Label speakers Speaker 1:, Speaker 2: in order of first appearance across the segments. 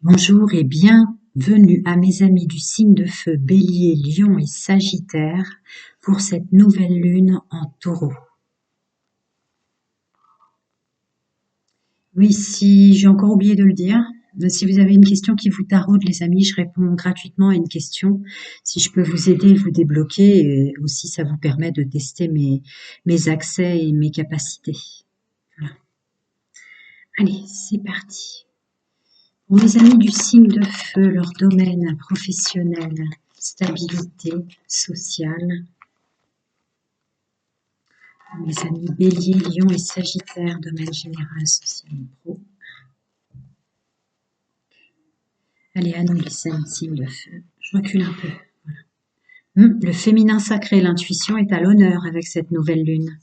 Speaker 1: Bonjour et bienvenue à mes amis du signe de feu Bélier, Lion et Sagittaire pour cette nouvelle lune en Taureau. Oui, si j'ai encore oublié de le dire, si vous avez une question qui vous taraude, les amis, je réponds gratuitement à une question. Si je peux vous aider et vous débloquer, et aussi ça vous permet de tester mes accès et mes capacités. Voilà. Allez, c'est parti. Pour mes amis du signe de feu, leur domaine professionnel, stabilité sociale. Pour mes amis Bélier, Lion et Sagittaire, domaine général, social et pro. Allez, à nous les amis signe de feu. Je recule un peu. Voilà. Le féminin sacré, l'intuition est à l'honneur avec cette nouvelle lune.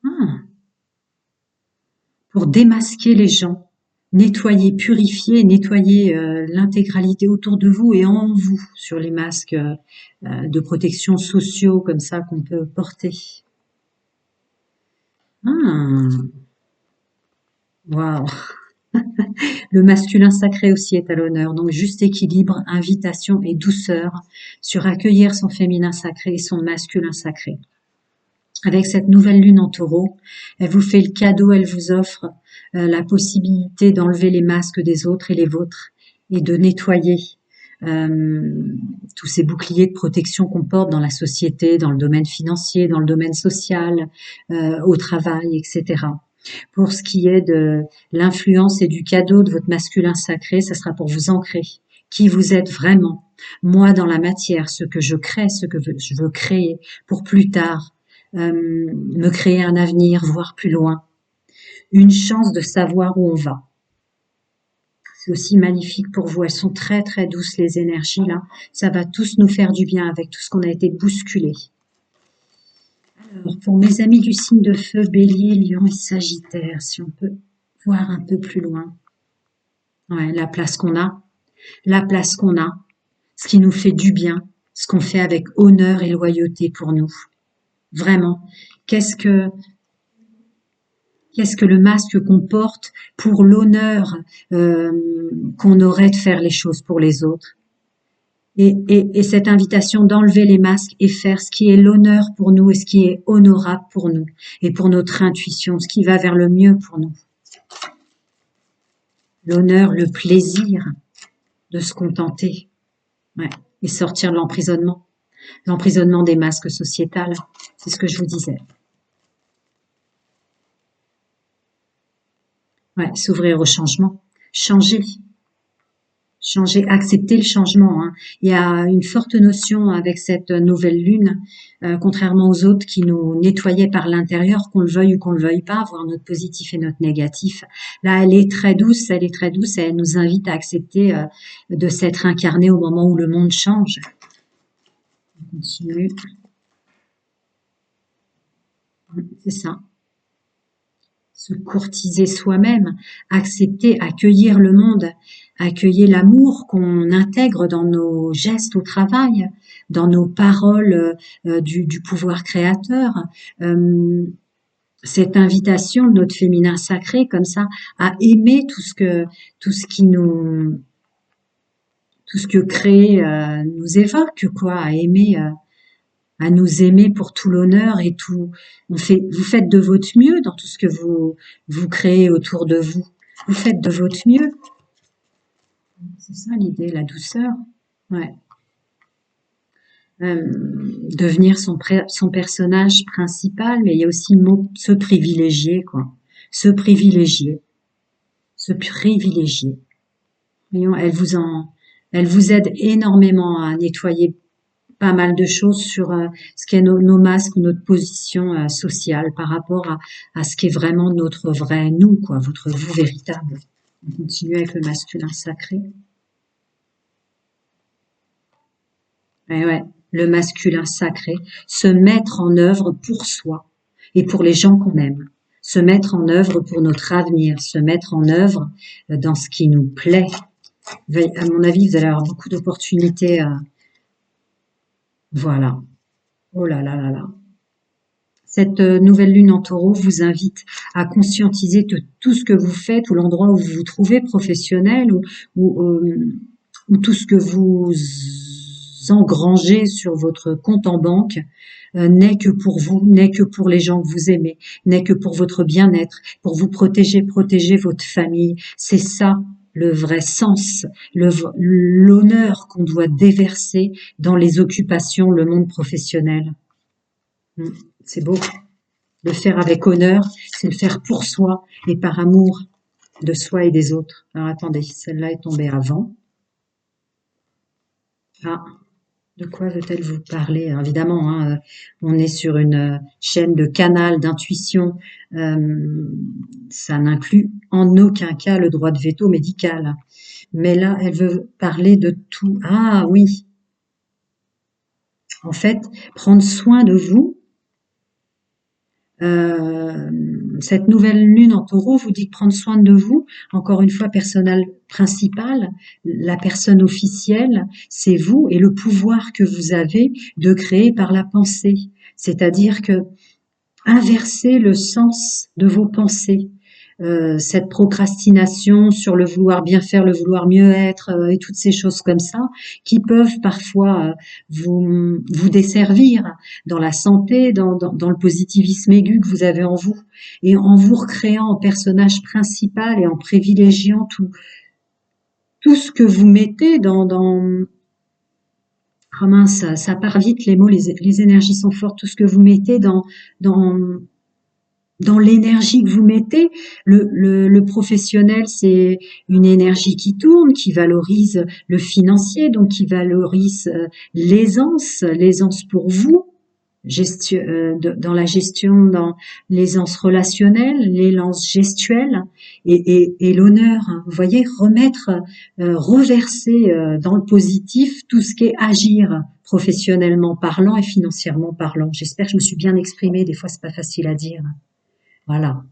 Speaker 1: Ah. Pour démasquer les gens, nettoyer, purifier, nettoyer l'intégralité autour de vous et en vous sur les masques de protection sociaux comme ça qu'on peut porter. Ah, waouh. Le masculin sacré aussi est à l'honneur, donc juste équilibre, invitation et douceur sur accueillir son féminin sacré et son masculin sacré. Avec cette nouvelle lune en taureau, elle vous fait le cadeau, elle vous offre la possibilité d'enlever les masques des autres et les vôtres et de nettoyer tous ces boucliers de protection qu'on porte dans la société, dans le domaine financier, dans le domaine social, au travail, etc. Pour ce qui est de l'influence et du cadeau de votre masculin sacré, ça sera pour vous ancrer qui vous êtes vraiment. Moi, dans la matière, ce que je crée, ce que je veux créer pour plus tard, me créer un avenir, voir plus loin. Une chance de savoir où on va. C'est aussi magnifique pour vous. Elles sont très très douces les énergies là. Ça va tous nous faire du bien avec tout ce qu'on a été bousculé. Alors, pour mes amis du signe de feu, Bélier, Lion et Sagittaire, si on peut voir un peu plus loin. Ouais, la place qu'on a, ce qui nous fait du bien, ce qu'on fait avec honneur et loyauté pour nous. Vraiment. Qu'est-ce que le masque qu'on porte pour l'honneur qu'on aurait de faire les choses pour les autres? Et cette invitation d'enlever les masques et faire ce qui est l'honneur pour nous et ce qui est honorable pour nous et pour notre intuition, ce qui va vers le mieux pour nous. L'honneur, le plaisir de se contenter, ouais, et sortir de l'emprisonnement des masques sociétals, c'est ce que je vous disais. Ouais, s'ouvrir au changement, changer, accepter le changement. Hein. Il y a une forte notion avec cette nouvelle lune, contrairement aux autres qui nous nettoyaient par l'intérieur, qu'on le veuille ou qu'on le veuille pas, voir notre positif et notre négatif. Là, elle est très douce, et elle nous invite à accepter de s'être incarnée au moment où le monde change. On continue. C'est ça. Se courtiser soi-même, accepter, accueillir le monde, accueillir l'amour qu'on intègre dans nos gestes au travail, dans nos paroles du pouvoir créateur. Cette invitation de notre féminin sacré, comme ça, à aimer tout ce que créer nous évoque, quoi, à aimer. À nous aimer pour tout l'honneur et tout. Vous faites de votre mieux dans tout ce que vous créez autour de vous. Vous faites de votre mieux. C'est ça l'idée, la douceur. Ouais. Devenir son personnage principal, mais il y a aussi le mot se privilégier, quoi. Se privilégier. Se privilégier. Voyons, elle vous aide énormément à nettoyer pas mal de choses sur ce qu'est nos masques, notre position sociale par rapport à ce qui est vraiment notre vrai nous, quoi, votre vous véritable. On continue avec le masculin sacré. Ouais, le masculin sacré, se mettre en œuvre pour soi et pour les gens qu'on aime. Se mettre en œuvre pour notre avenir, se mettre en œuvre dans ce qui nous plaît. À mon avis, vous allez avoir beaucoup d'opportunités. Voilà. Oh là là là là. Cette nouvelle lune en taureau vous invite à conscientiser tout ce que vous faites ou l'endroit où vous vous trouvez professionnel ou tout ce que vous engrangez sur votre compte en banque n'est que pour vous, n'est que pour les gens que vous aimez, n'est que pour votre bien-être, pour vous protéger votre famille. C'est ça le vrai sens, l'honneur qu'on doit déverser dans les occupations, le monde professionnel. C'est beau. Le faire avec honneur, c'est le faire pour soi et par amour de soi et des autres. Alors attendez, celle-là est tombée avant. Ah, de quoi veut-elle vous parler? Alors, évidemment, hein, on est sur une chaîne de canal d'intuition. Ça n'inclut en aucun cas le droit de veto médical. Mais là, elle veut parler de tout. Ah oui, en fait, prendre soin de vous. Cette nouvelle lune en taureau vous dit de prendre soin de vous. Encore une fois, personnel principal, la personne officielle, c'est vous et le pouvoir que vous avez de créer par la pensée. C'est-à-dire que inverser le sens de vos pensées. Cette procrastination sur le vouloir bien faire, le vouloir mieux être et toutes ces choses comme ça qui peuvent parfois vous desservir dans la santé, dans le positivisme aigu que vous avez en vous et en vous recréant en personnage principal et en privilégiant tout ce que vous mettez dans oh mince, ça part vite les mots, les énergies sont fortes, tout ce que vous mettez dans l'énergie que vous mettez. Le professionnel, c'est une énergie qui tourne, qui valorise le financier, donc qui valorise l'aisance pour vous, dans la gestion, dans l'aisance relationnelle, l'aisance gestuelle et l'honneur. Vous voyez, reverser dans le positif tout ce qui est agir professionnellement parlant et financièrement parlant. J'espère que je me suis bien exprimée. Des fois, c'est pas facile à dire. Voilà.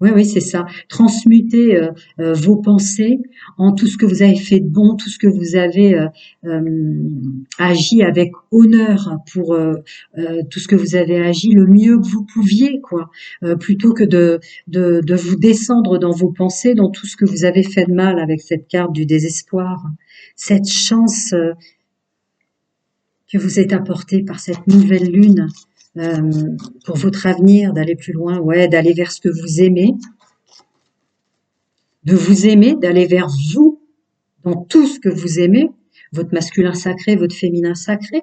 Speaker 1: Oui, oui, c'est ça. Transmuter vos pensées en tout ce que vous avez fait de bon, tout ce que vous avez agi avec honneur pour tout ce que vous avez agi le mieux que vous pouviez, quoi. Plutôt que de vous descendre dans vos pensées, dans tout ce que vous avez fait de mal avec cette carte du désespoir. Cette chance que vous êtes apportée par cette nouvelle lune pour votre avenir, d'aller plus loin, ouais, d'aller vers ce que vous aimez, de vous aimer, d'aller vers vous dans tout ce que vous aimez, votre masculin sacré, votre féminin sacré,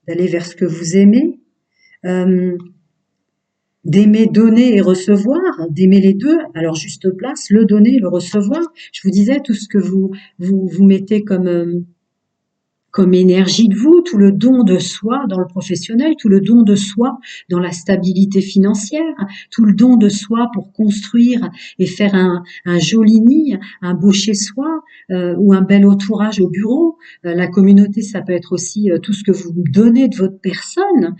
Speaker 1: d'aller vers ce que vous aimez, d'aimer donner et recevoir, d'aimer les deux à leur juste place, le donner, le recevoir. Je vous disais tout ce que vous mettez comme énergie de vous, tout le don de soi dans le professionnel, tout le don de soi dans la stabilité financière, tout le don de soi pour construire et faire un joli nid, un beau chez soi ou un bel entourage au bureau. La communauté, ça peut être aussi tout ce que vous donnez de votre personne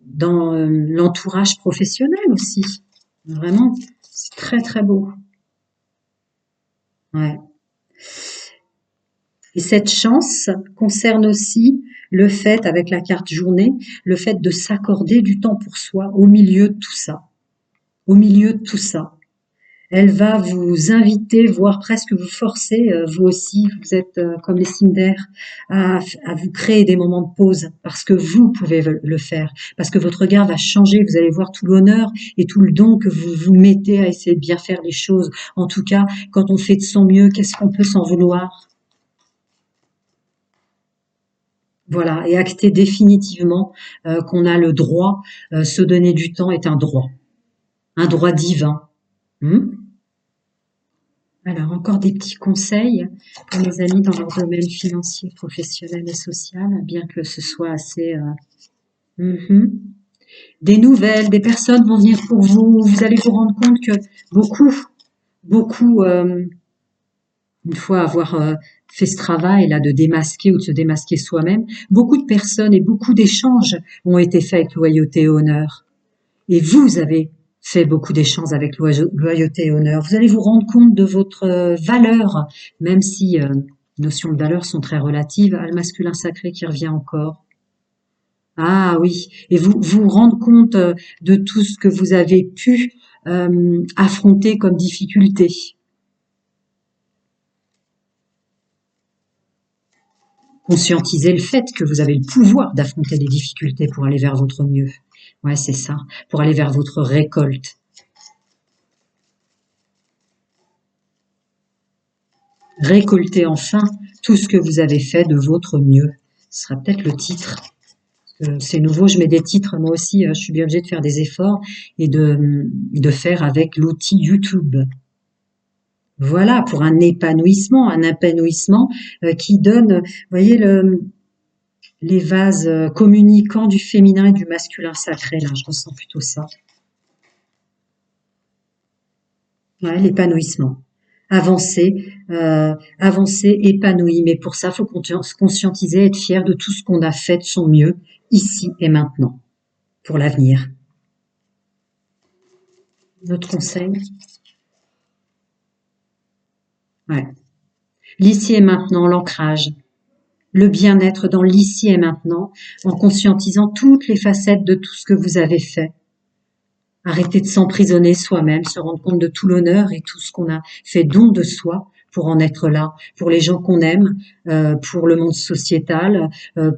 Speaker 1: dans l'entourage professionnel aussi. Vraiment, c'est très très beau. Ouais. Et cette chance concerne aussi le fait, avec la carte journée, le fait de s'accorder du temps pour soi au milieu de tout ça. Au milieu de tout ça. Elle va vous inviter, voire presque vous forcer, vous aussi, vous êtes comme les Cinder, à vous créer des moments de pause, parce que vous pouvez le faire, parce que votre regard va changer, vous allez voir tout l'honneur et tout le don que vous vous mettez à essayer de bien faire les choses. En tout cas, quand on fait de son mieux, qu'est-ce qu'on peut s'en vouloir ? Voilà, et acter définitivement qu'on a le droit, se donner du temps est un droit divin. Alors, encore des petits conseils pour mes amis dans leur domaine financier, professionnel et social, bien que ce soit assez... Des nouvelles, des personnes vont venir pour vous, vous allez vous rendre compte que beaucoup, une fois avoir fait ce travail là de démasquer ou de se démasquer soi-même, beaucoup de personnes et beaucoup d'échanges ont été faits avec loyauté et honneur. Et vous avez fait beaucoup d'échanges avec loyauté et honneur. Vous allez vous rendre compte de votre valeur, même si les notions de valeur sont très relatives, à le masculin sacré qui revient encore. Ah oui, et vous rendre compte de tout ce que vous avez pu affronter comme difficulté. Conscientiser le fait que vous avez le pouvoir d'affronter des difficultés pour aller vers votre mieux. Ouais, c'est ça, pour aller vers votre récolte. Récolter enfin tout ce que vous avez fait de votre mieux. Ce sera peut-être le titre. C'est nouveau, je mets des titres, moi aussi, je suis bien obligée de faire des efforts et de faire avec l'outil YouTube. Voilà, pour un épanouissement qui donne, vous voyez, les vases communicants du féminin et du masculin sacré, là, je ressens plutôt ça. Ouais, l'épanouissement. Avancer épanoui. Mais pour ça, il faut se conscientiser, être fier de tout ce qu'on a fait de son mieux, ici et maintenant, pour l'avenir. Notre conseil? Ouais. L'ici et maintenant, l'ancrage. Le bien-être dans l'ici et maintenant, en conscientisant toutes les facettes de tout ce que vous avez fait. Arrêter de s'emprisonner soi-même, se rendre compte de tout l'honneur et tout ce qu'on a fait don de soi pour en être là, pour les gens qu'on aime, pour le monde sociétal,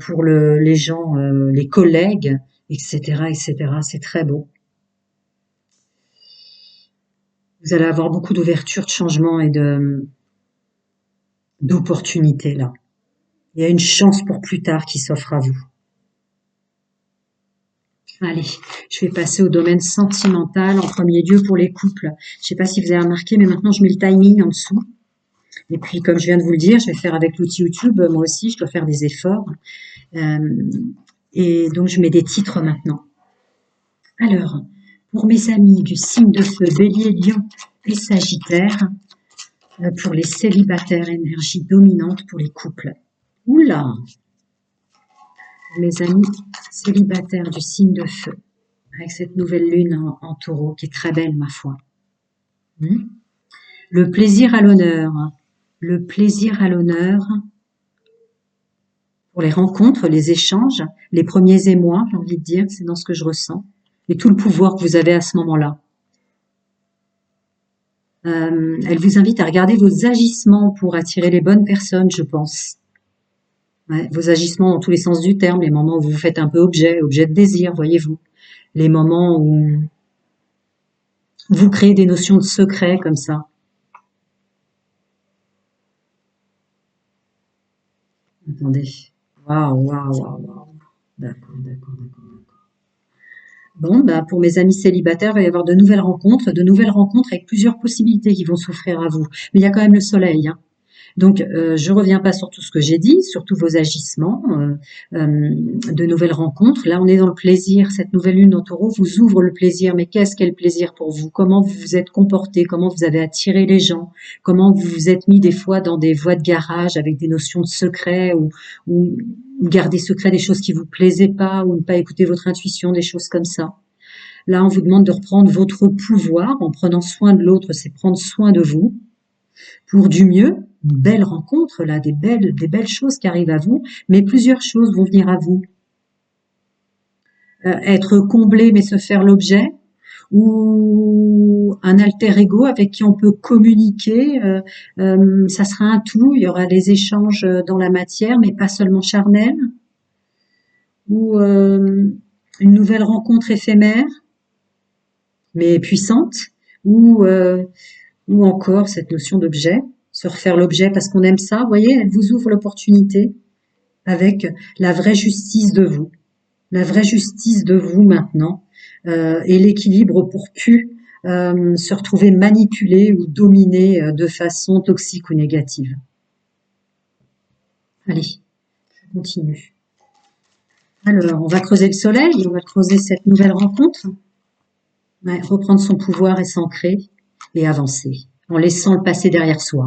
Speaker 1: pour les gens, les collègues, etc., etc. C'est très beau. Vous allez avoir beaucoup d'ouverture, de changement et d'opportunités là. Il y a une chance pour plus tard qui s'offre à vous. Allez, je vais passer au domaine sentimental en premier lieu pour les couples. Je ne sais pas si vous avez remarqué, mais maintenant je mets le timing en dessous. Et puis, comme je viens de vous le dire, je vais faire avec l'outil YouTube. Moi aussi, je dois faire des efforts. Et donc, je mets des titres maintenant. Alors, pour mes amis du signe de feu, Bélier, Lion et Sagittaire, pour les célibataires, énergie dominante pour les couples. Oula! Mes amis célibataires du signe de feu, avec cette nouvelle lune en taureau, qui est très belle, ma foi. Le plaisir à l'honneur. Le plaisir à l'honneur pour les rencontres, les échanges, les premiers émois, j'ai envie de dire, c'est dans ce que je ressens, et tout le pouvoir que vous avez à ce moment-là. Elle vous invite à regarder vos agissements pour attirer les bonnes personnes, je pense. Ouais, vos agissements dans tous les sens du terme, les moments où vous vous faites un peu objet de désir, voyez-vous. Les moments où vous créez des notions de secret comme ça. Attendez. Waouh, waouh, waouh, waouh. D'accord, d'accord, d'accord. Bon, bah, pour mes amis célibataires, il va y avoir de nouvelles rencontres avec plusieurs possibilités qui vont s'offrir à vous. Mais il y a quand même le soleil, hein. Donc, je reviens pas sur tout ce que j'ai dit, sur tous vos agissements, de nouvelles rencontres. Là, on est dans le plaisir. Cette nouvelle lune en taureau vous ouvre le plaisir. Mais qu'est-ce qu'est le plaisir pour vous? Comment vous vous êtes comporté? Comment vous avez attiré les gens? Comment vous vous êtes mis des fois dans des voies de garage avec des notions de secret ou garder secret des choses qui vous plaisaient pas ou ne pas écouter votre intuition, des choses comme ça. Là, on vous demande de reprendre votre pouvoir en prenant soin de l'autre, c'est prendre soin de vous pour du mieux. Une belle rencontre, là, des belles choses qui arrivent à vous, mais plusieurs choses vont venir à vous. Être comblé mais se faire l'objet, ou un alter ego avec qui on peut communiquer. Ça sera un tout. Il y aura des échanges dans la matière, mais pas seulement charnels. Ou une nouvelle rencontre éphémère, mais puissante. Ou encore cette notion d'objet, se refaire l'objet parce qu'on aime ça. Vous voyez, elle vous ouvre l'opportunité avec la vraie justice de vous. La vraie justice de vous maintenant et l'équilibre pour plus se retrouver manipulé ou dominé de façon toxique ou négative. Allez, je continue. Alors, on va creuser le soleil, on va creuser cette nouvelle rencontre. Ouais, reprendre son pouvoir et s'ancrer et avancer, en laissant le passé derrière soi.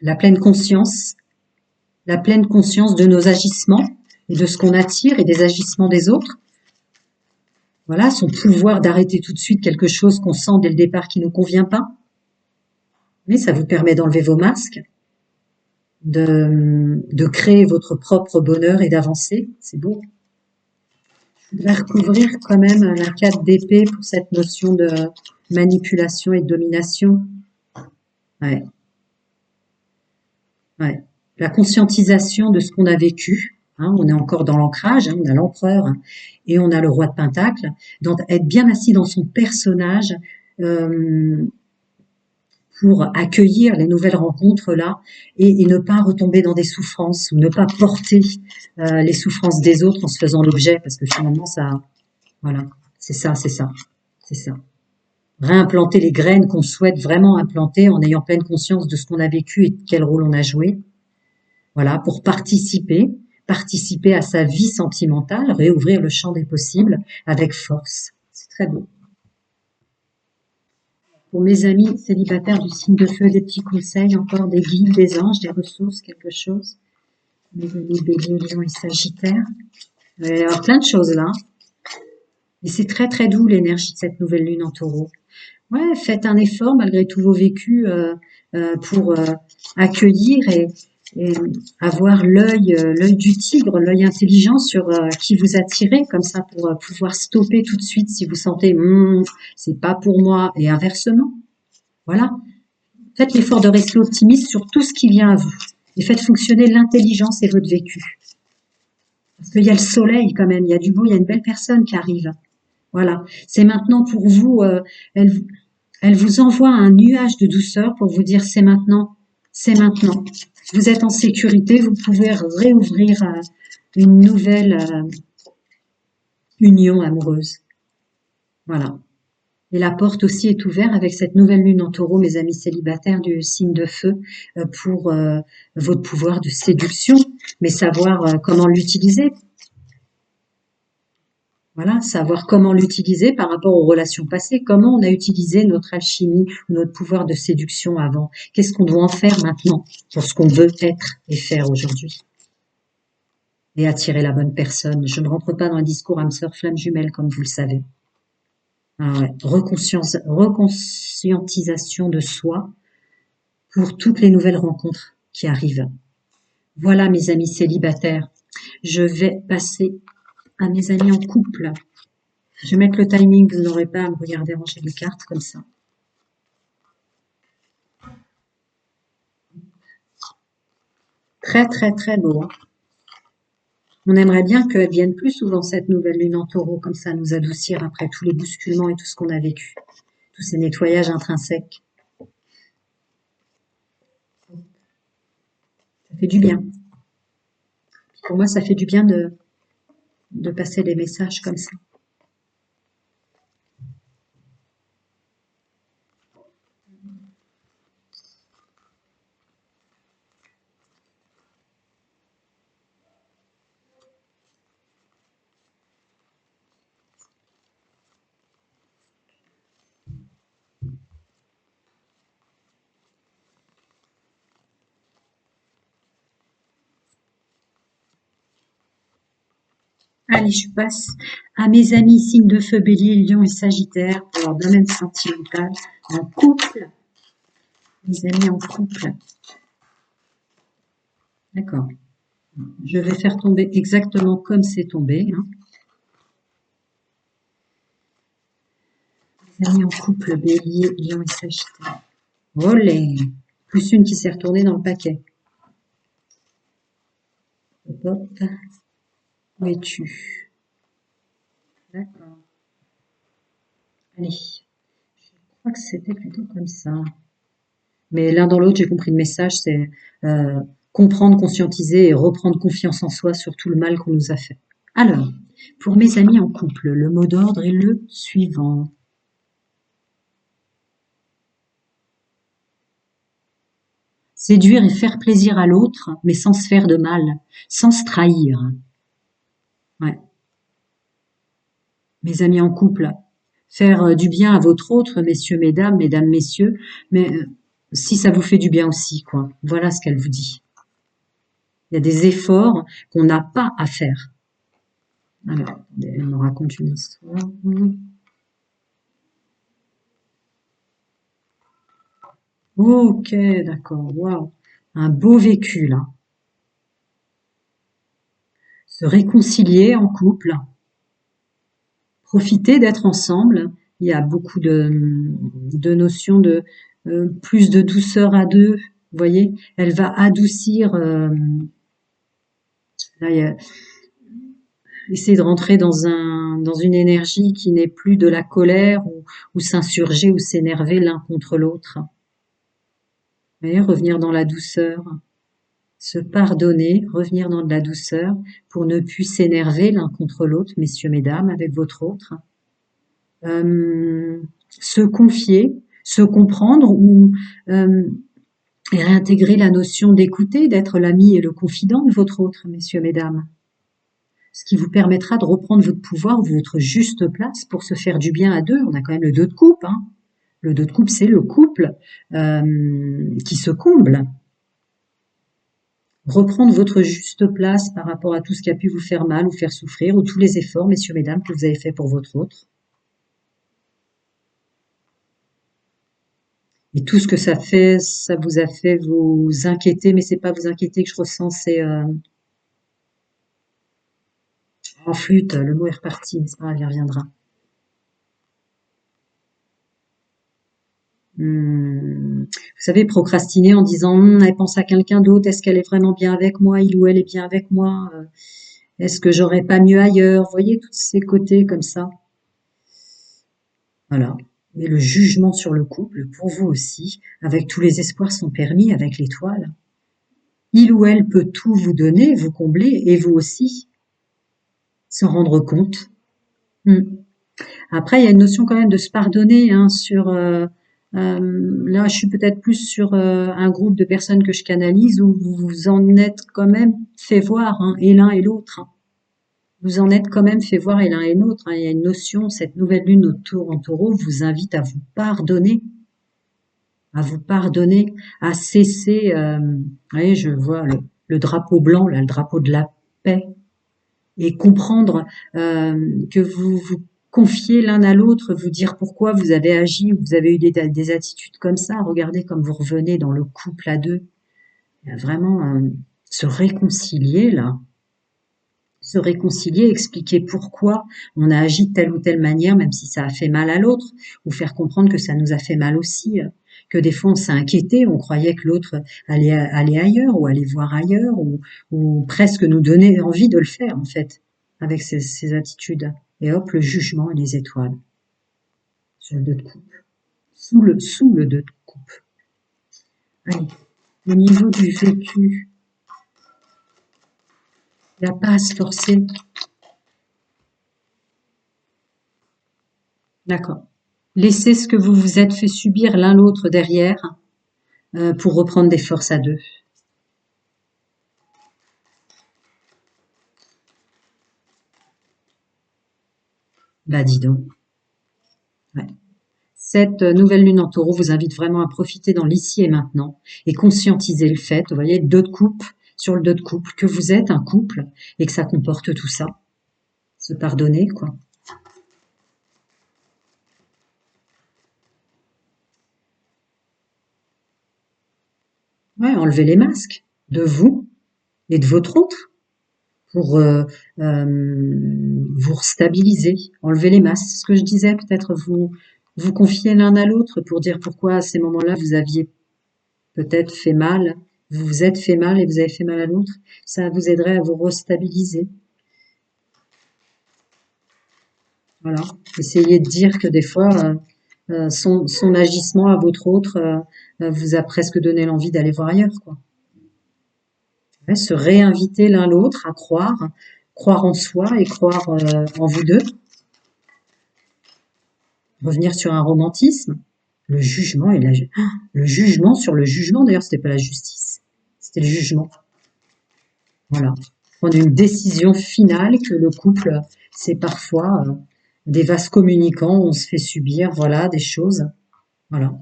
Speaker 1: La pleine conscience de nos agissements et de ce qu'on attire et des agissements des autres. Voilà, son pouvoir d'arrêter tout de suite quelque chose qu'on sent dès le départ qui ne nous convient pas. Mais ça vous permet d'enlever vos masques, de créer votre propre bonheur et d'avancer. C'est beau. Je voudrais recouvrir quand même la 4 d'épée pour cette notion de manipulation et de domination. Ouais, ouais. La conscientisation de ce qu'on a vécu. Hein, on est encore dans l'ancrage, hein, on a l'empereur et on a le roi de Pentacle. Donc être bien assis dans son personnage euh, pour accueillir les nouvelles rencontres là et ne pas retomber dans des souffrances ou ne pas porter les souffrances des autres en se faisant l'objet parce que finalement ça, voilà, c'est ça, c'est ça, c'est ça. Réimplanter les graines qu'on souhaite vraiment implanter en ayant pleine conscience de ce qu'on a vécu et de quel rôle on a joué. Voilà, pour participer à sa vie sentimentale, réouvrir le champ des possibles avec force. C'est très beau. Pour mes amis célibataires du signe de feu, des petits conseils, encore des guides, des anges, des ressources, quelque chose. Mes amis Bélier, Lion et Sagittaire. Il va y avoir plein de choses là. Et c'est très très doux l'énergie de cette nouvelle lune en taureau. Ouais, faites un effort malgré tous vos vécus pour accueillir et avoir l'œil du tigre, l'œil intelligent sur qui vous attirez, comme ça pour pouvoir stopper tout de suite si vous sentez c'est pas pour moi et inversement. Voilà, faites l'effort de rester optimiste sur tout ce qui vient à vous et faites fonctionner l'intelligence et votre vécu. Parce qu'il y a le soleil quand même, il y a du beau, il y a une belle personne qui arrive. Voilà, c'est maintenant pour vous, elle vous envoie un nuage de douceur pour vous dire c'est maintenant, c'est maintenant. Vous êtes en sécurité, vous pouvez réouvrir une nouvelle union amoureuse. Voilà. Et la porte aussi est ouverte avec cette nouvelle lune en taureau, mes amis célibataires du signe de feu, pour votre pouvoir de séduction, mais savoir comment l'utiliser. Voilà, savoir comment l'utiliser par rapport aux relations passées, comment on a utilisé notre alchimie, notre pouvoir de séduction avant. Qu'est-ce qu'on doit en faire maintenant pour ce qu'on veut être et faire aujourd'hui et attirer la bonne personne. Je ne rentre pas dans un discours âme sœur flamme jumelle, comme vous le savez. Ah ouais. Reconscientisation de soi pour toutes les nouvelles rencontres qui arrivent. Voilà mes amis célibataires. Je vais passer à mes amis en couple. Je vais mettre le timing, vous n'aurez pas à me regarder ranger les cartes comme ça. Très très très beau. Hein. On aimerait bien qu'elle vienne plus souvent cette nouvelle lune en taureau, comme ça nous adoucir après tous les bousculements et tout ce qu'on a vécu. Tous ces nettoyages intrinsèques. Ça fait du bien. Pour moi, ça fait du bien de passer les messages comme ça. Allez, je passe à mes amis signes de feu, bélier, lion et sagittaire pour leur domaine sentimental en couple. Mes amis en couple. D'accord. Je vais faire tomber exactement comme c'est tombé. Hein. Mes amis en couple, bélier, lion et sagittaire. Olé! Plus une qui s'est retournée dans le paquet. Hop, hop. Où es-tu? D'accord. Allez. Je crois que c'était plutôt comme ça. Mais l'un dans l'autre, j'ai compris le message, c'est comprendre, conscientiser et reprendre confiance en soi sur tout le mal qu'on nous a fait. Alors, pour mes amis en couple, le mot d'ordre est le suivant. Séduire et faire plaisir à l'autre, mais sans se faire de mal, sans se trahir. Ouais. Mes amis en couple, faire du bien à votre autre, messieurs, mesdames, mesdames, messieurs, mais si ça vous fait du bien aussi, quoi. Voilà ce qu'elle vous dit. Il y a des efforts qu'on n'a pas à faire. Alors, elle me raconte une histoire. Ok, d'accord, waouh. Un beau vécu, là. Se réconcilier en couple, profiter d'être ensemble. Il y a beaucoup de notions de plus de douceur à deux. Vous voyez, elle va adoucir. Là, essayer de rentrer dans une énergie qui n'est plus de la colère ou s'insurger ou s'énerver l'un contre l'autre. Vous voyez, revenir dans la douceur, se pardonner, revenir dans de la douceur pour ne plus s'énerver l'un contre l'autre, messieurs, mesdames, avec votre autre. Se confier, se comprendre ou euh, et réintégrer la notion d'écouter, d'être l'ami et le confident de votre autre, messieurs, mesdames. Ce qui vous permettra de reprendre votre pouvoir ou votre juste place pour se faire du bien à deux. On a quand même le 2 de coupe. Hein. Le 2 de coupe, c'est le couple qui se comble. Reprendre votre juste place par rapport à tout ce qui a pu vous faire mal ou faire souffrir, ou tous les efforts, messieurs, mesdames, que vous avez fait pour votre autre. Et tout ce que ça vous a fait vous inquiéter, mais c'est pas vous inquiéter que je ressens, c'est en flûte, le mot est reparti, mais c'est pas grave, il reviendra. Vous savez, procrastiner en disant elle pense à quelqu'un d'autre, est-ce qu'elle est vraiment bien avec moi, il ou elle est bien avec moi, est-ce que j'aurais pas mieux ailleurs, vous voyez, tous ces côtés comme ça. Voilà. Et le jugement sur le couple, pour vous aussi, avec tous les espoirs sont permis avec l'étoile. Il ou elle peut tout vous donner, vous combler, et vous aussi, s'en rendre compte. Hmm. Après, il y a une notion quand même de se pardonner hein, là, je suis peut-être plus sur un groupe de personnes que je canalise où vous vous en êtes quand même fait voir, hein, et l'un et l'autre. Hein. Vous en êtes quand même fait voir et l'un et l'autre. Hein. Il y a une notion, cette nouvelle lune autour en taureau vous invite à vous pardonner, à cesser. Vous voyez, je vois le drapeau blanc, là, le drapeau de la paix, et comprendre que vous vous confiez l'un à l'autre, vous dire pourquoi vous avez agi, vous avez eu des attitudes comme ça. Regardez comme vous revenez dans le couple à deux. Il y a vraiment se réconcilier là, se réconcilier, expliquer pourquoi on a agi de telle ou telle manière, même si ça a fait mal à l'autre, ou faire comprendre que ça nous a fait mal aussi, que des fois on s'est inquiété, on croyait que l'autre allait ailleurs ou allait voir ailleurs, ou presque nous donner envie de le faire en fait, avec ces attitudes. Et hop, le jugement et les étoiles sur le 2 de coupe, sous le 2 de coupe. Allez, au niveau du vécu, la passe forcée, d'accord. Laissez ce que vous vous êtes fait subir l'un l'autre derrière pour reprendre des forces à deux. Bah dis donc. Ouais. Cette nouvelle lune en taureau vous invite vraiment à profiter dans l'ici et maintenant et conscientiser le fait, vous voyez, 2 de coupe, sur le 2 de couple, que vous êtes un couple et que ça comporte tout ça. Se pardonner, quoi. Ouais, enlever les masques de vous et de votre autre pour vous stabiliser, enlever les masques. C'est ce que je disais, peut-être vous confier l'un à l'autre pour dire pourquoi à ces moments-là vous aviez peut-être fait mal, vous vous êtes fait mal et vous avez fait mal à l'autre. Ça vous aiderait à vous restabiliser. Voilà. Essayez de dire que des fois, son agissement à votre autre vous a presque donné l'envie d'aller voir ailleurs, quoi. Ouais, se réinviter l'un l'autre à croire, croire en soi et croire en vous deux. Revenir sur un romantisme, le jugement et le jugement sur le jugement. D'ailleurs, c'était pas la justice, c'était le jugement. Voilà. Prendre une décision finale que le couple, c'est parfois des vases communicants où on se fait subir, voilà, des choses. Voilà.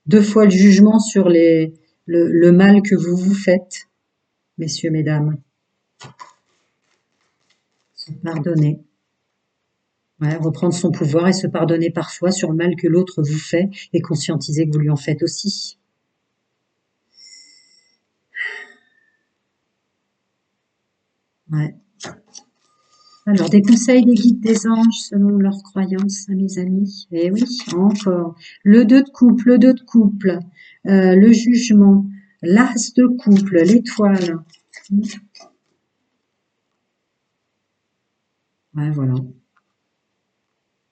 Speaker 1: 2 fois le jugement sur le mal que vous vous faites, messieurs, mesdames. Se pardonner. Ouais, reprendre son pouvoir et se pardonner parfois sur le mal que l'autre vous fait et conscientiser que vous lui en faites aussi. Ouais. Alors, des conseils des guides des anges selon leurs croyances, mes amis. Eh oui, encore. Le 2 de couple, le 2 de couple, le jugement, l'as de couple, l'étoile. Ouais, voilà.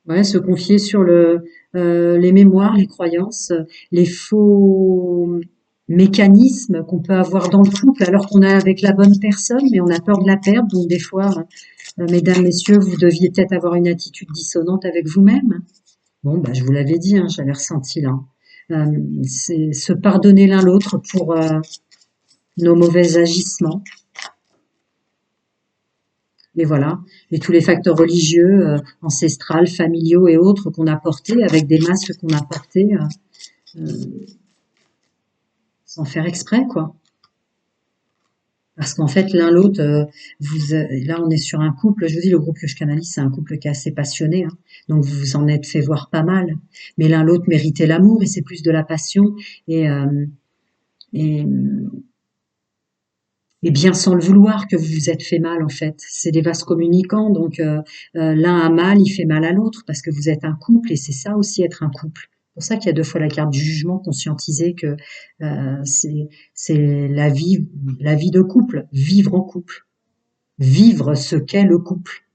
Speaker 1: Ouais, se confier sur les mémoires, les croyances, les faux mécanismes qu'on peut avoir dans le couple alors qu'on est avec la bonne personne, mais on a peur de la perdre. Donc des fois, mesdames, messieurs, vous deviez peut-être avoir une attitude dissonante avec vous-même. Bon, bah, je vous l'avais dit, hein, j'avais ressenti là. C'est se pardonner l'un l'autre pour nos mauvais agissements. Et voilà. Et tous les facteurs religieux, ancestrales, familiaux et autres qu'on a portés, avec des masques qu'on a portés, sans faire exprès, quoi. Parce qu'en fait, l'un l'autre, là, on est sur un couple. Je vous dis, le groupe que je canalise, c'est un couple qui est assez passionné, hein. Donc, vous vous en êtes fait voir pas mal. Mais l'un l'autre méritait l'amour et c'est plus de la passion. Et, et, et bien sans le vouloir que vous vous êtes fait mal, en fait. C'est des vases communicants. Donc, l'un a mal, il fait mal à l'autre parce que vous êtes un couple et c'est ça aussi être un couple. C'est pour ça qu'il y a deux fois la carte du jugement, conscientiser que c'est la vie de couple, vivre en couple. Vivre ce qu'est le couple.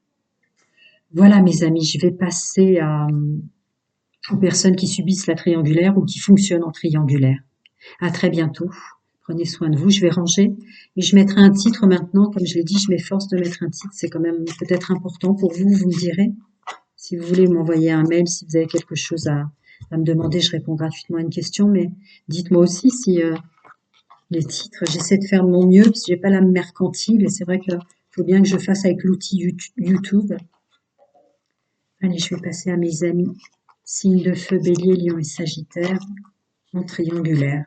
Speaker 1: Voilà, mes amis, je vais passer aux personnes qui subissent la triangulaire ou qui fonctionnent en triangulaire. À très bientôt. Prenez soin de vous. Je vais ranger et je mettrai un titre maintenant. Comme je l'ai dit, je m'efforce de mettre un titre. C'est quand même peut-être important pour vous. Vous me direz. Si vous voulez m'envoyer un mail, si vous avez quelque chose à me demander, je réponds gratuitement à une question. Mais dites-moi aussi si les titres, j'essaie de faire de mon mieux parce que j'ai pas l'âme mercantile et c'est vrai que faut bien que je fasse avec l'outil YouTube. Allez, je vais passer à mes amis. Signe de feu, bélier, lion et sagittaire, en triangulaire.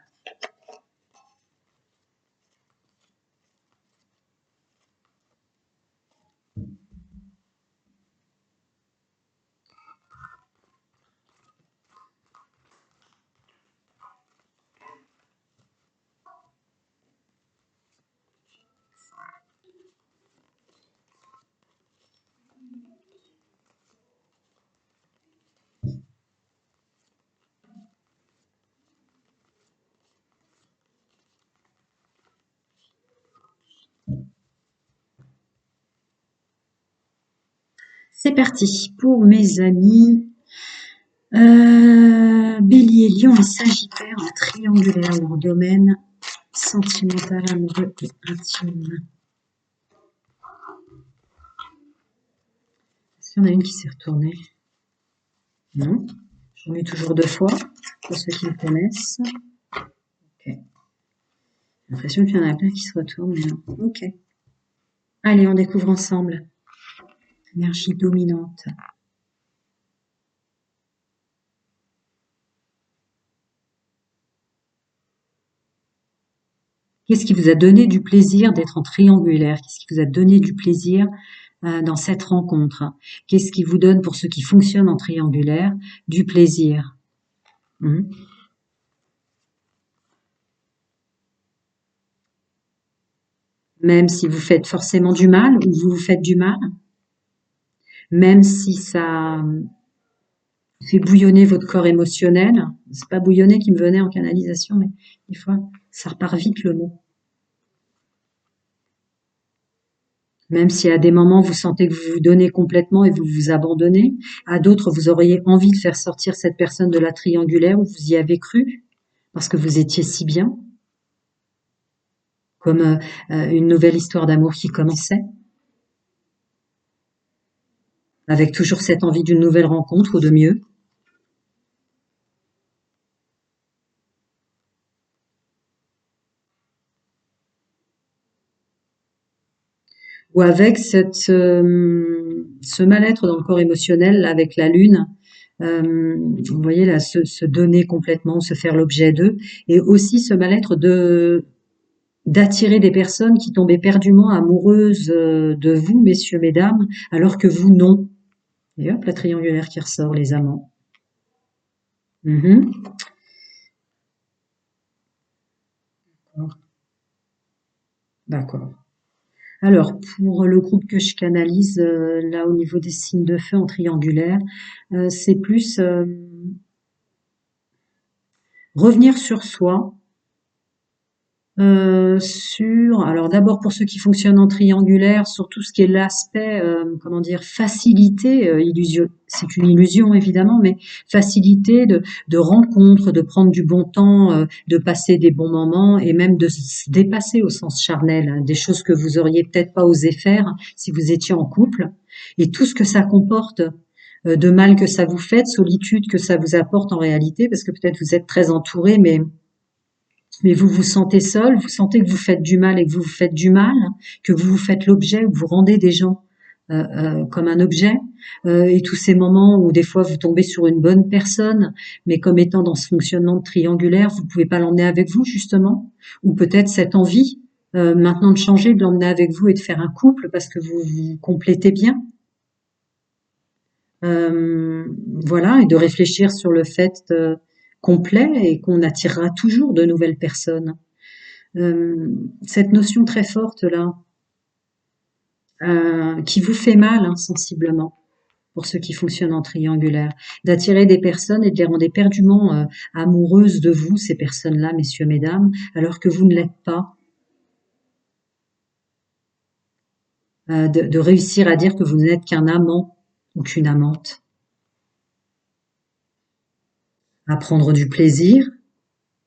Speaker 1: C'est parti pour mes amis. Bélier, lion et sagittaire, en triangulaire, leur domaine sentimental, amoureux et intime. Est-ce qu'il y en a une qui s'est retournée? Non. J'en ai toujours deux fois, pour ceux qui me connaissent. Ok. J'ai l'impression qu'il y en a plein qui se retournent, mais non. Ok. Allez, on découvre ensemble. Énergie dominante. Qu'est-ce qui vous a donné du plaisir d'être en triangulaire? Qu'est-ce qui vous a donné du plaisir dans cette rencontre? Qu'est-ce qui vous donne, pour ceux qui fonctionnent en triangulaire, du plaisir? Hmm. Même si vous faites forcément du mal ou vous vous faites du mal, même si ça fait bouillonner votre corps émotionnel, c'est pas bouillonner qui me venait en canalisation, mais des fois, ça repart vite le mot. Même si à des moments vous sentez que vous vous donnez complètement et vous vous abandonnez, à d'autres vous auriez envie de faire sortir cette personne de la triangulaire où vous y avez cru, parce que vous étiez si bien, comme une nouvelle histoire d'amour qui commençait, avec toujours cette envie d'une nouvelle rencontre ou de mieux. Ou avec ce mal-être dans le corps émotionnel avec la lune. Vous voyez là, se donner complètement, se faire l'objet d'eux, et aussi ce mal-être de d'attirer des personnes qui tombaient perdument amoureuses de vous, messieurs, mesdames, alors que vous non. Et hop, la triangulaire qui ressort, les amants. Mhm. D'accord. Alors, pour le groupe que je canalise, là, au niveau des signes de feu en triangulaire, c'est plus revenir sur soi, alors d'abord pour ceux qui fonctionnent en triangulaire, sur tout ce qui est l'aspect, comment dire, facilité, illusion, c'est une illusion évidemment, mais facilité de rencontres, de prendre du bon temps, de passer des bons moments et même de se dépasser au sens charnel, hein, des choses que vous auriez peut-être pas osé faire si vous étiez en couple, et tout ce que ça comporte. De mal que ça vous fait, de solitude que ça vous apporte en réalité, parce que peut-être vous êtes très entouré, mais vous vous sentez seul, vous sentez que vous faites du mal et que vous vous faites du mal, que vous vous faites l'objet, ou vous rendez des gens comme un objet, et tous ces moments où des fois vous tombez sur une bonne personne, mais comme étant dans ce fonctionnement triangulaire, vous pouvez pas l'emmener avec vous justement, ou peut-être cette envie maintenant de changer, de l'emmener avec vous et de faire un couple parce que vous vous complétez bien. Euh, voilà, et de réfléchir sur le fait complet et qu'on attirera toujours de nouvelles personnes. Cette notion très forte là, qui vous fait mal hein, sensiblement, pour ceux qui fonctionnent en triangulaire, d'attirer des personnes et de les rendre éperdument amoureuses de vous, ces personnes-là, messieurs, mesdames, alors que vous ne l'êtes pas, de réussir à dire que vous n'êtes qu'un amant ou qu'une amante, à prendre du plaisir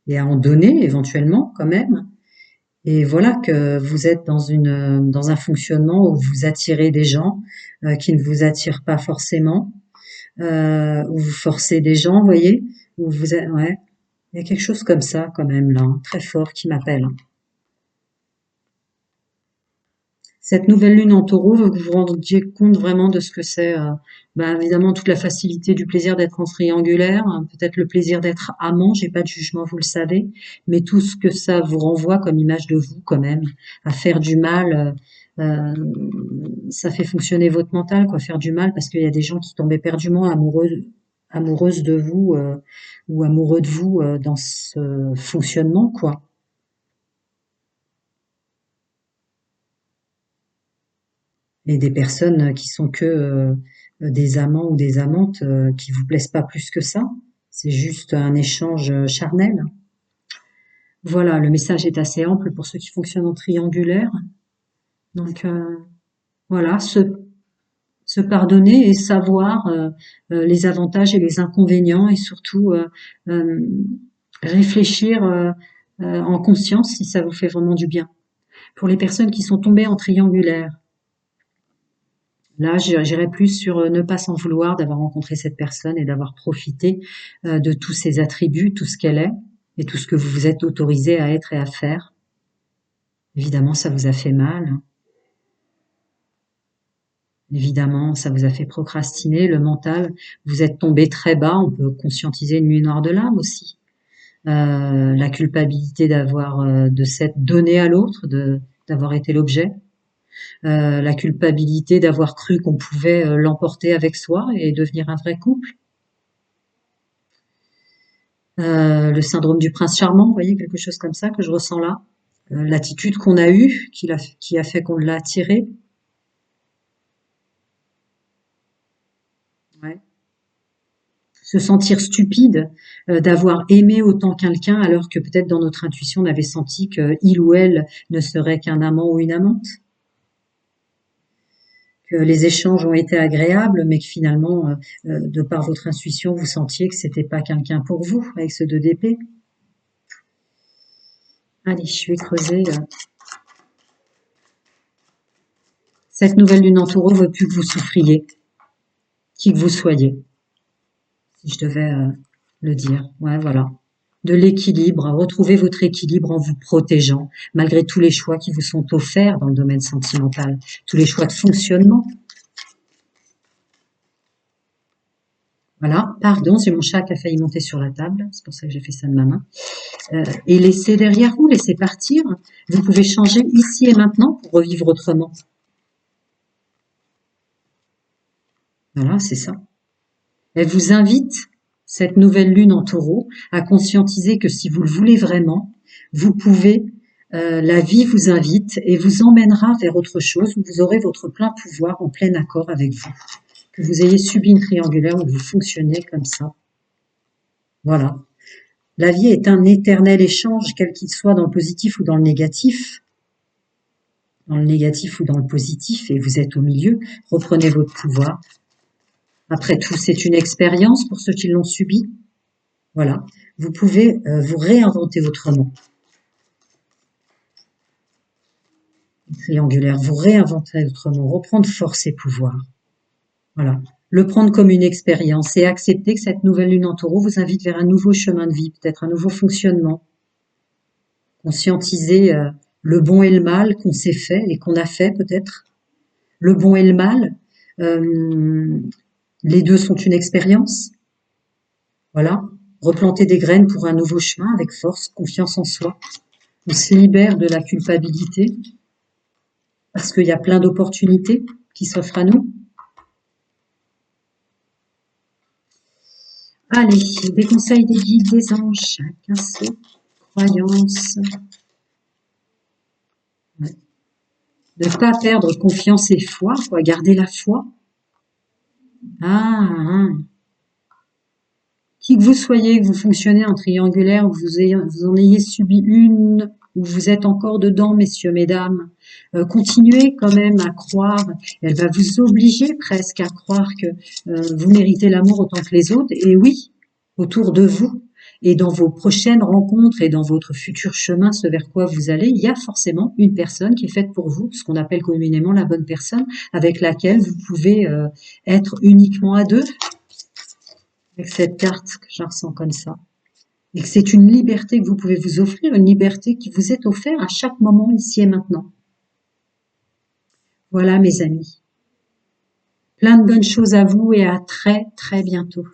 Speaker 1: et à en donner éventuellement quand même. Et voilà que vous êtes dans un fonctionnement où vous attirez des gens qui ne vous attirent pas forcément, où vous forcez des gens, vous voyez, où ouais, il y a quelque chose comme ça quand même là, hein, très fort qui m'appelle. Cette nouvelle lune en taureau veut que vous vous rendiez compte vraiment de ce que c'est, évidemment toute la facilité du plaisir d'être en triangulaire, hein, peut-être le plaisir d'être amant, j'ai pas de jugement, vous le savez, mais tout ce que ça vous renvoie comme image de vous quand même, à faire du mal, ça fait fonctionner votre mental, quoi, faire du mal, parce qu'il y a des gens qui tombent éperdument amoureuses de vous, ou amoureux de vous, dans ce fonctionnement, quoi. Et des personnes qui sont que des amants ou des amantes qui vous plaisent pas plus que ça. C'est juste un échange charnel. Voilà, le message est assez ample pour ceux qui fonctionnent en triangulaire. Donc voilà, se pardonner et savoir les avantages et les inconvénients et surtout euh, réfléchir en conscience si ça vous fait vraiment du bien. Pour les personnes qui sont tombées en triangulaire, là, j'irais plus sur ne pas s'en vouloir d'avoir rencontré cette personne et d'avoir profité de tous ses attributs, tout ce qu'elle est et tout ce que vous vous êtes autorisé à être et à faire. Évidemment, ça vous a fait mal. Évidemment, ça vous a fait procrastiner le mental. Vous êtes tombé très bas. On peut conscientiser une nuit noire de l'âme aussi. La culpabilité d'avoir de s'être donné à l'autre, d'avoir été l'objet. La culpabilité d'avoir cru qu'on pouvait l'emporter avec soi et devenir un vrai couple. Le syndrome du prince charmant, vous voyez, quelque chose comme ça que je ressens là. L'attitude qu'on a eue, qui a fait qu'on l'a attiré. Ouais. Se sentir stupide d'avoir aimé autant quelqu'un alors que peut-être dans notre intuition on avait senti qu'il ou elle ne serait qu'un amant ou une amante. Que les échanges ont été agréables, mais que finalement, de par votre intuition, vous sentiez que c'était pas quelqu'un pour vous avec ce 2 d'épée. Allez, je vais creuser. Cette nouvelle lune en taureau veut plus que vous souffriez, qui que vous soyez, si je devais le dire. Ouais, voilà. De l'équilibre, retrouver votre équilibre en vous protégeant, malgré tous les choix qui vous sont offerts dans le domaine sentimental, tous les choix de fonctionnement. Voilà, pardon, c'est mon chat qui a failli monter sur la table, c'est pour ça que j'ai fait ça de ma main. Et laissez derrière vous, laissez partir. Vous pouvez changer ici et maintenant pour revivre autrement. Voilà, c'est ça. Elle vous invite, cette nouvelle lune en taureau, à conscientiser que si vous le voulez vraiment, vous pouvez, la vie vous invite et vous emmènera vers autre chose où vous aurez votre plein pouvoir en plein accord avec vous. Que vous ayez subi une triangulaire où vous fonctionnez comme ça. Voilà. La vie est un éternel échange, quel qu'il soit dans le positif ou dans le négatif. Dans le négatif ou dans le positif, et vous êtes au milieu. Reprenez votre pouvoir. Après tout, c'est une expérience pour ceux qui l'ont subi. Voilà. Vous pouvez vous réinventer autrement. Triangulaire, vous réinventer autrement, reprendre force et pouvoir. Voilà. Le prendre comme une expérience et accepter que cette nouvelle lune en taureau vous invite vers un nouveau chemin de vie, peut-être un nouveau fonctionnement. Conscientiser le bon et le mal qu'on s'est fait et qu'on a fait peut-être. Le bon et le mal, les deux sont une expérience. Voilà. Replanter des graines pour un nouveau chemin avec force, confiance en soi. On se libère de la culpabilité parce qu'il y a plein d'opportunités qui s'offrent à nous. Allez, des conseils des guides, des anges, chacun ses croyances. Ouais. De ne pas perdre confiance et foi, quoi, garder la foi. Ah. Qui que vous soyez, que vous fonctionnez en triangulaire, vous en ayez subi une, ou vous êtes encore dedans, messieurs, mesdames, continuez quand même à croire. Elle va vous obliger presque à croire que vous méritez l'amour autant que les autres. Et oui, autour de vous et dans vos prochaines rencontres et dans votre futur chemin, ce vers quoi vous allez, il y a forcément une personne qui est faite pour vous, ce qu'on appelle communément la bonne personne, avec laquelle vous pouvez être uniquement à deux. Avec cette carte que je la ressens comme ça. Et que c'est une liberté que vous pouvez vous offrir, une liberté qui vous est offerte à chaque moment, ici et maintenant. Voilà, mes amis. Plein de bonnes choses à vous et à très, très bientôt.